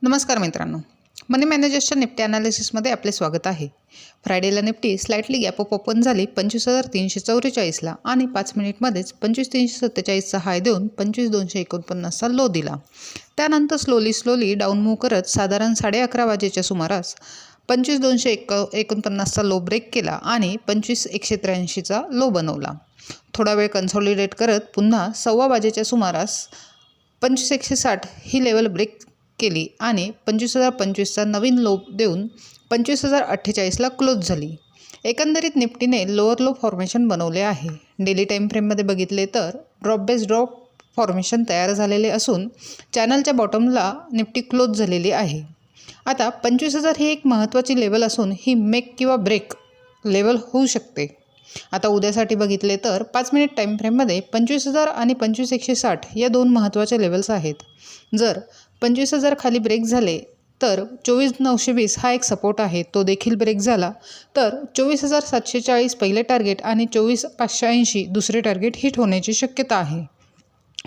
नमस्कार मित्रांनो, मनी मॅनेजर्सच्या निफ्टी ॲनालिसिसमध्ये आपले स्वागत आहे. फ्रायडेला Nifty slightly gap up open झाली 25,344ला आणि 5 मिनिटमध्येच 25,347चा हाय देऊन 25,249चा लो दिला. त्यानंतर स्लोली डाऊन मूव्ह करत साधारण 11:30 वाजेच्या सुमारास 25,249चा लो ब्रेक केला आणि 25,183चा लो बनवला. थोडा वेळ कन्सॉलिडेट करत पुन्हा 1:15 वाजेच्या सुमारास 25,160 ही लेवल ब्रेक केली आणि 25,025चा नवीन लो देऊन 25,048ला क्लोज झाली. एकंदरीत निफ्टीने लोअर लो फॉर्मेशन बनवले आहे. डेली टाईम फ्रेममध्ये बघितले तर ड्रॉप फॉर्मेशन तयार झालेले असून चॅनलच्या बॉटमला निफ्टी क्लोज झालेली आहे. आता 25,000 ही एक महत्त्वाची लेवल असून ही मेक किंवा ब्रेक लेवल होऊ शकते. आता उद्यासाठी बघितले तर 5 मिनिट टाईम फ्रेममध्ये 25,000 आणि 25,160 या दोन महत्त्वाचे लेवल्स आहेत. जर 25,000 खाली ब्रेक झाले तर 24,920 हा एक सपोर्ट आहे, तो देखील ब्रेक झाला तर 24,740 पहिले टार्गेट आणि 24,580 दुसरे टार्गेट हिट होण्याची शक्यता आहे.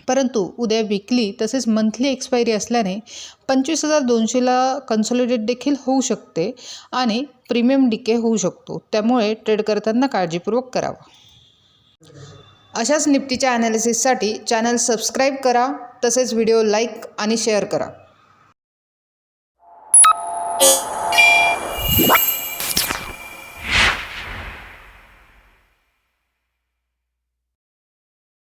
परंतु उद्या वीकली तसेच मंथली एक्सपायरी असल्याने 25,200ला कन्सॉलिडेट देखील होऊ शकते आणि प्रीमियम डिके होऊ शकतो. त्यामुळे ट्रेड करताना काळजीपूर्वक करावा. अशाच निफ्टीच्या ॲनालिसिससाठी चॅनल सबस्क्राईब करा, तसेच व्हिडिओ लाईक आणि शेअर करा.